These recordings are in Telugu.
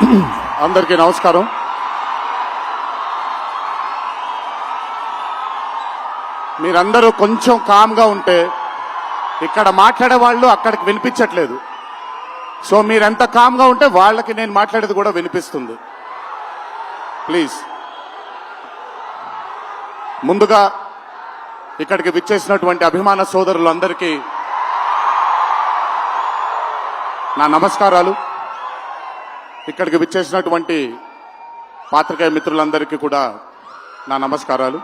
అందరికీ నమస్కారం. మీరందరూ కొంచెం కామ్గా ఉంటే ఇక్కడ మాట్లాడే వాళ్ళు అక్కడికి వినిపించట్లేదు. సో మీరెంత కామ్గా ఉంటే వాళ్ళకి నేను మాట్లాడేది కూడా వినిపిస్తుంది. ప్లీజ్. ముందుగా ఇక్కడికి విచ్చేసినటువంటి అభిమాన సోదరులందరికీ నా నమస్కారాలు. ఇక్కడికి విచ్చేసినటువంటి పాత్రికేయ మిత్రులందరికీ కూడా నా నమస్కారాలు.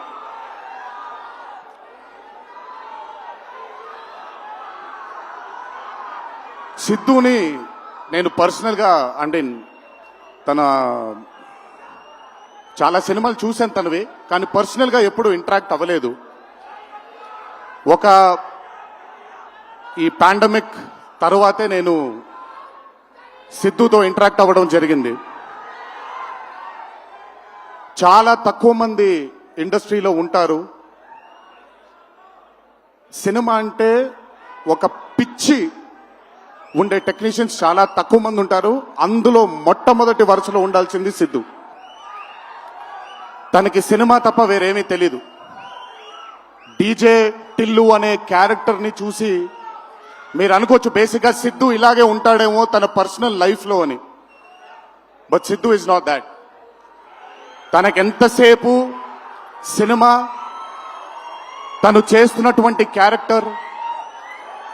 సిద్ధుని నేను పర్సనల్గా అంటే తన చాలా సినిమాలు చూశాను తనవి, కానీ పర్సనల్గా ఎప్పుడు ఇంటరాక్ట్ అవ్వలేదు. ఈ పాండమిక్ తరువాతే నేను సిద్ధుతో ఇంటరాక్ట్ అవ్వడం జరిగింది. చాలా తక్కువ మంది ఇండస్ట్రీలో ఉంటారు. సినిమా అంటే ఒక పిచ్చి ఉండే టెక్నీషియన్స్ చాలా తక్కువ మంది ఉంటారు. అందులో మొట్టమొదటి వరుసలో ఉండాల్సింది సిద్ధు. తనకి సినిమా తప్ప వేరేమీ తెలీదు. డీజే టిల్లు అనే క్యారెక్టర్ని చూసి మీరు అనుకోవచ్చు బేసిక్గా సిద్ధు ఇలాగే ఉంటాడేమో తన పర్సనల్ లైఫ్లో అని. But Siddhu is not that. తనకెంతసేపు సినిమా, తను చేస్తున్నటువంటి క్యారెక్టర్,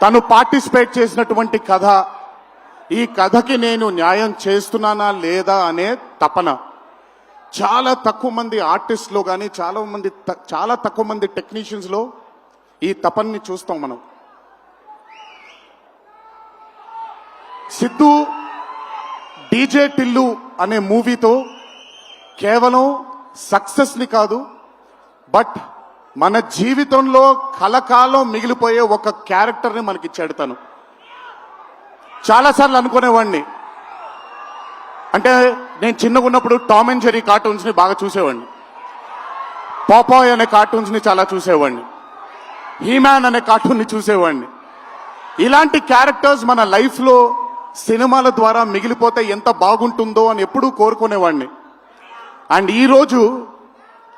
తను పార్టిసిపేట్ చేసినటువంటి కథ, ఈ కథకి నేను న్యాయం చేస్తున్నానా లేదా అనే తపన. చాలా తక్కువ మంది ఆర్టిస్ట్లో కానీ చాలా తక్కువ మంది టెక్నీషియన్స్లో ఈ తపనని చూస్తాం మనం. సిద్ధు డీజే టిల్లు అనే మూవీతో కేవలం సక్సెస్ని కాదు, బట్ మన జీవితంలో కలకాలం మిగిలిపోయే ఒక క్యారెక్టర్ని మనకిచ్చాడు తను. చాలాసార్లు అనుకునేవాడిని, అంటే నేను చిన్నగా ఉన్నప్పుడు టామ్ అండ్ జెర్రీ కార్టూన్స్ని బాగా చూసేవాడిని, పాపాయ్ అనే కార్టూన్స్ని చాలా చూసేవాడిని, హీమ్యాన్ అనే కార్టూన్ని చూసేవాడిని. ఇలాంటి క్యారెక్టర్స్ మన లైఫ్లో సినిమాల ద్వారా మిగిలిపోతే ఎంత బాగుంటుందో అని ఎప్పుడూ కోరుకునేవాడిని. అండ్ ఈరోజు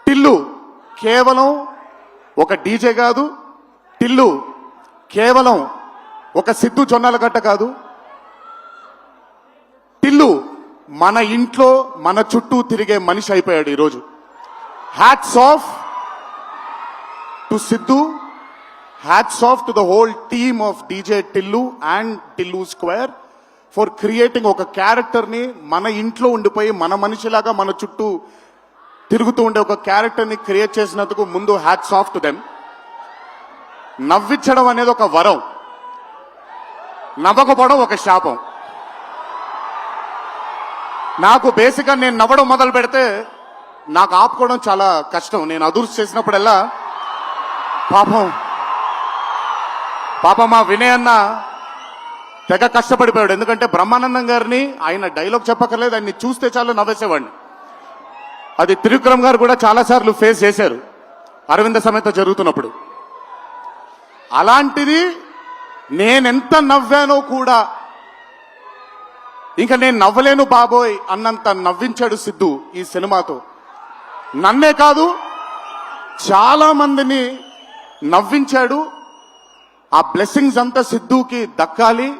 టిల్లు కేవలం ఒక డీజే కాదు, టిల్లు కేవలం ఒక సిద్ధు జొన్నలగడ్డ కాదు, టిల్లు మన ఇంట్లో మన చుట్టూ తిరిగే మనిషి అయిపోయాడు ఈరోజు. Hats off to Siddhu, hats off to the whole team of DJ Tillu and Tillu square for creating ఒక క్యారెక్టర్ని మన ఇంట్లో ఉండిపోయి మన మనిషిలాగా మన చుట్టూ తిరుగుతూ ఉండే ఒక క్యారెక్టర్ని క్రియేట్ చేసినందుకు ముందు హ్యాట్స్ ఆఫ్ టు దెమ్. నవ్వించడం అనేది ఒక వరం, నవ్వకపోవడం ఒక శాపం. నాకు బేసిక్గా నేను నవ్వడం మొదలు పెడితే నాకు ఆపుకోవడం చాలా కష్టం. నేను అదుర్స్ చేసినప్పుడల్లా పాపం మా వినయ్ అన్న తెగ కష్టపడిపోయాడు. ఎందుకంటే బ్రహ్మానందం గారిని ఆయన డైలాగ్ చెప్పక్కర్లేదు, ఆయన్ని చూస్తే చాలు నవ్వేసేవాడిని. అది త్రివిక్రమ్ గారు కూడా చాలాసార్లు ఫేస్ చేశారు అరవింద సమేత జరుగుతున్నప్పుడు. అలాంటిది నేనెంత నవ్వానో కూడా ఇంకా నేను నవ్వలేను బాబోయ్ అన్నంత నవ్వించాడు సిద్ధు ఈ సినిమాతో. నన్నే కాదు చాలా మందిని నవ్వించాడు. ఆ బ్లెస్సింగ్స్ అంతా సిద్ధుకి దక్కాలి.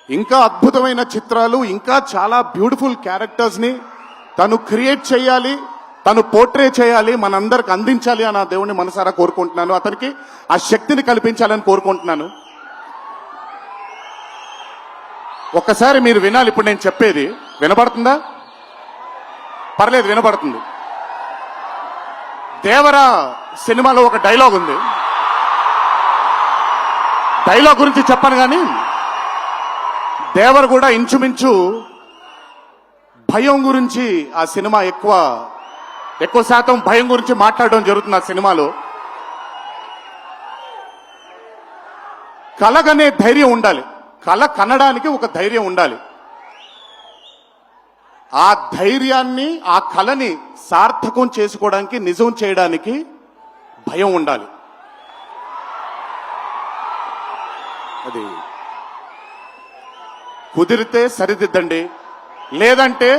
ఇంకా అద్భుతమైన చిత్రాలు, ఇంకా చాలా బ్యూటిఫుల్ క్యారెక్టర్స్ని తను క్రియేట్ చేయాలి, తను పోర్ట్రే చేయాలి, మనందరికి అందించాలి అని ఆ దేవుని మనసారా కోరుకుంటున్నాను. అతనికి ఆ శక్తిని కల్పించాలని కోరుకుంటున్నాను. ఒక్కసారి మీరు వినాలి ఇప్పుడు నేను చెప్పేది. వినపడుతుందా? పర్లేదు, వినపడుతుంది. దేవరా సినిమాలో ఒక డైలాగ్ ఉంది. డైలాగ్ గురించి చెప్పను కానీ దేవర్ కూడా ఇంచుమించు భయం గురించి ఆ సినిమా ఎక్కువ శాతం భయం గురించి మాట్లాడడం జరుగుతుంది ఆ సినిమాలో. కలగనే ధైర్యం ఉండాలి, కల కనడానికి ఒక ధైర్యం ఉండాలి. ఆ ధైర్యాన్ని, ఆ కలని సార్థకం చేసుకోవడానికి, నిజం చేయడానికి భయం ఉండాలి. అది కుదిరితే సరిదిద్దండి, లేదంటే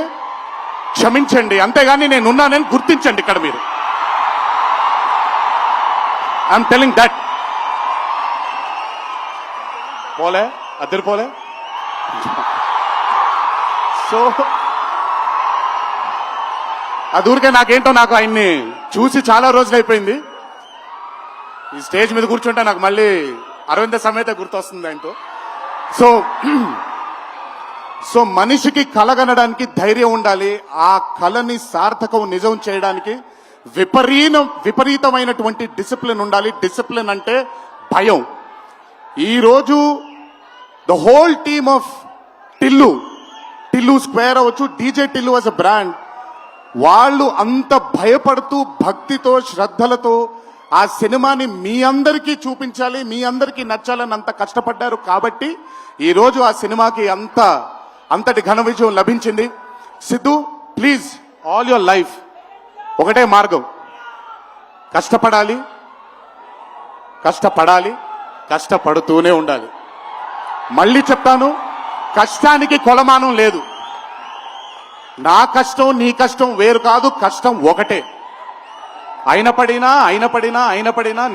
క్షమించండి, అంతేగాని నేనున్నానని గుర్తించండి ఇక్కడ మీరు. I'm telling that. పోలే అద్దరు పోలే. సో అది ఊరికే నాకేంటో, నాకు ఆయన్ని చూసి చాలా రోజులు అయిపోయింది. ఈ స్టేజ్ మీద కూర్చుంటే నాకు మళ్ళీ అరవింద సమేత గుర్తొస్తుంది ఆయనతో. సో మనిషికి కలగనడానికి ధైర్యం ఉండాలి. ఆ కళని సార్థకం నిజం చేయడానికి విపరీతమైనటువంటి డిసిప్లిన్ ఉండాలి. డిసిప్లిన్ అంటే భయం. ఈరోజు the whole team of Tillu square అవ్వచ్చు, DJ Tillu was a brand. వాళ్ళు అంత భయపడుతూ భక్తితో శ్రద్ధలతో ఆ సినిమాని మీ అందరికీ చూపించాలి, మీ అందరికీ నచ్చాలని అంత కష్టపడ్డారు. కాబట్టి ఈరోజు ఆ సినిమాకి అంతటి ఘన విజయం లభించింది. Siddhu, please, all your life ఒకటే మార్గం, కష్టపడాలి, కష్టపడుతూనే ఉండాలి. మళ్ళీ చెప్తాను, కష్టానికి కొలమానం లేదు. నా కష్టం నీ కష్టం వేరు కాదు, కష్టం ఒకటే. అయిన పడినా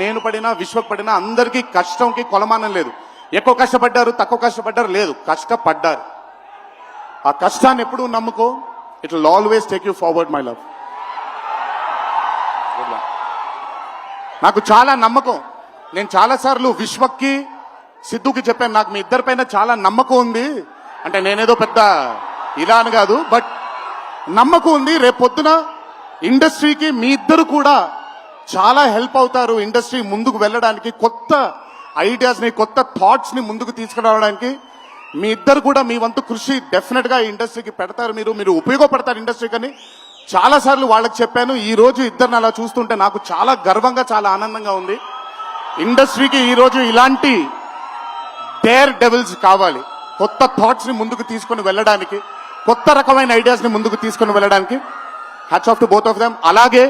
నేను పడినా విశ్వకు పడినా అందరికీ కష్టంకి కొలమానం లేదు. ఎక్కువ కష్టపడ్డారు, తక్కువ కష్టపడ్డారు లేదు, కష్టపడ్డారు. ఆ కష్టాన్ని ఎప్పుడు నమ్ముకో. It will always take you forward my love. నాకు చాలా నమ్మకం. నేను చాలా సార్లు విశ్వక్కి సిద్ధుకి చెప్పాను, నాకు మీ ఇద్దరి పైన చాలా నమ్మకం ఉంది. అంటే నేనేదో పెద్ద ఇలా అని కాదు, బట్ నమ్మకం ఉంది. రేపొద్దున ఇండస్ట్రీకి మీ ఇద్దరు కూడా చాలా హెల్ప్ అవుతారు. ఇండస్ట్రీ ముందుకు వెళ్ళడానికి, కొత్త ఐడియాస్ ని, కొత్త థాట్స్ ని ముందుకు తీసుకురావడానికి మీ ఇద్దరు కూడా మీ వంతు కృషి డెఫినెట్ గా ఇండస్ట్రీకి పెడతారు. మీరు ఉపయోగపడతారు ఇండస్ట్రీకి అని చాలా సార్లు వాళ్ళకి చెప్పాను. ఈ రోజు ఇద్దరిని అలా చూస్తుంటే నాకు చాలా గర్వంగా, చాలా ఆనందంగా ఉంది. ఇండస్ట్రీకి ఈ రోజు ఇలాంటి డేర్ డెవిల్స్ కావాలి, కొత్త థాట్స్ ని ముందుకు తీసుకుని వెళ్ళడానికి, కొత్త రకమైన ఐడియాస్ ని ముందుకు తీసుకుని వెళ్ళడానికి. Hats off to both of them. అలాగే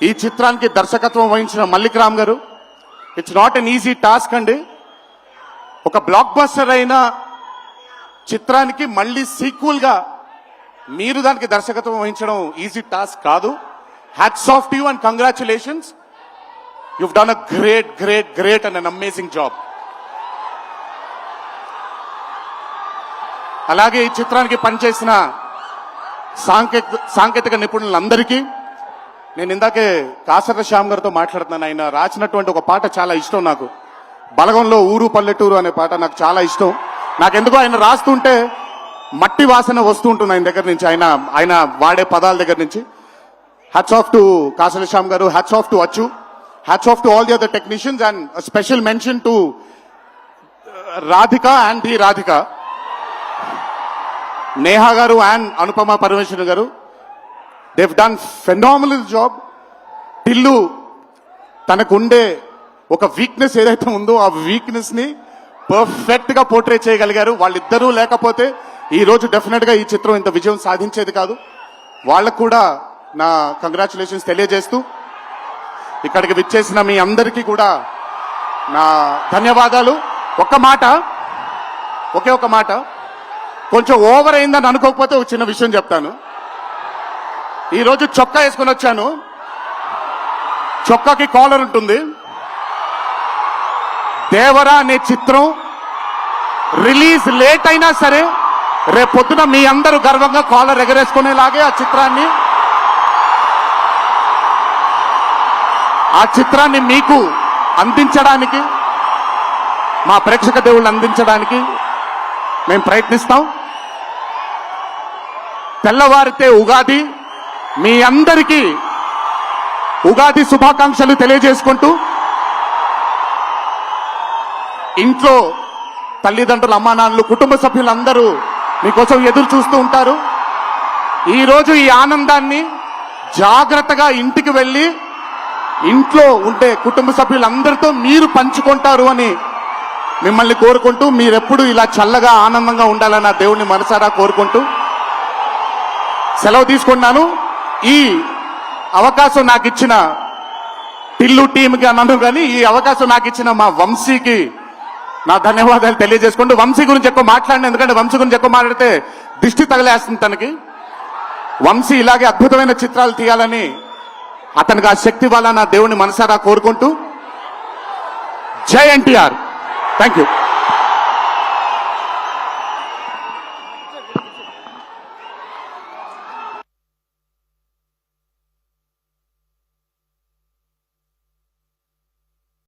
ఈ చిత్రానికి దర్శకత్వం వహించిన మల్లిక్ రామ్ గారు, it's not an easy task అండి. ఒక బ్లాక్ బస్టర్ అయిన చిత్రానికి మళ్ళీ సీక్వెల్ గా మీరు దానికి దర్శకత్వం వహించడం ఈజీ టాస్క్ కాదు. Hats off to you and congratulations. You've done a great and an amazing job. అలాగే ఈ చిత్రానికి పనిచేసిన సాంకేతిక నిపుణులందరికీ, నేను ఇందాకే కాసర్ల శ్యామ్ గారితో మాట్లాడుతున్నాను. ఆయన రాసినటువంటి ఒక పాట చాలా ఇష్టం నాకు. బలగంలో ఊరు పల్లెటూరు అనే పాట నాకు చాలా ఇష్టం. నాకెందుకో ఆయన రాస్తుంటే మట్టి వాసన వస్తూ ఉంటుంది ఆయన దగ్గర నుంచి, ఆయన వాడే పదాల దగ్గర నుంచి. Hats off to Kasarla Shyam garu, hats off to Achchu, hats off to all the other technicians, and special mention to Radhika and the Radhika, Neha garu and Anupama Parameswaran garu. They've done phenomenal job. Tillu తనకుండే ఒక వీక్నెస్ ఏదైతే ఉందో ఆ వీక్నెస్ ని పర్ఫెక్ట్ గా పోర్ట్రే చేయగలిగారు. వాళ్ళిద్దరూ లేకపోతే ఈ రోజు డెఫినెట్ గా ఈ చిత్రం ఇంత విజయం సాధించేది కాదు. వాళ్ళకు కూడా నా కంగ్రాచులేషన్స్ తెలియజేస్తూ, ఇక్కడికి విచ్చేసిన మీ అందరికీ కూడా నా ధన్యవాదాలు. ఒకే ఒక మాట, కొంచెం ఓవర్ అయిందని అనుకోకపోతే ఒక చిన్న విషయం చెప్తాను. ఈరోజు చొక్కా వేసుకుని వచ్చాను, చొక్కాకి కాలర్ ఉంటుంది. దేవరా అనే చిత్రం రిలీజ్ లేట్ అయినా సరే రేపొద్దున మీ అందరూ గర్వంగా కాలర్ ఎగరేసుకునేలాగే ఆ చిత్రాన్ని మీకు అందించడానికి, మా ప్రేక్షక దేవుళ్ళు అందించడానికి మేము ప్రయత్నిస్తాం. తెల్లవారితే ఉగాది, మీ అందరికీ ఉగాది శుభాకాంక్షలు తెలియజేసుకుంటూ, ఇంట్లో తల్లిదండ్రులు, అమ్మా నాన్నలు, కుటుంబ సభ్యులందరూ మీకోసం ఎదురు చూస్తూ ఉంటారు. ఈరోజు ఈ ఆనందాన్ని జాగ్రత్తగా ఇంటికి వెళ్ళి ఇంట్లో ఉండే కుటుంబ సభ్యులందరితో మీరు పంచుకుంటారు అని మిమ్మల్ని కోరుకుంటూ, మీరెప్పుడు ఇలా చల్లగా ఆనందంగా ఉండాలని ఆ దేవుణ్ణి మనసారా కోరుకుంటూ సెలవు తీసుకున్నాను. ఈ అవకాశం నాకు ఇచ్చిన టిల్లు టీంకి అన్నాను, కానీ ఈ అవకాశం నాకు ఇచ్చిన మా వంశీకి నా ధన్యవాదాలు తెలియజేసుకుంటూ వంశీ గురించి ఎక్కువ మాట్లాడిన, ఎందుకంటే వంశీ గురించి ఎక్కువ మాట్లాడితే దిష్టి తగిలేస్తుంది తనకి. వంశీ ఇలాగే అద్భుతమైన చిత్రాలు తీయాలని అతనికి ఆ శక్తి వల్ల నా దేవుని మనసారా కోరుకుంటూ జై ఎన్టీఆర్. Thank you.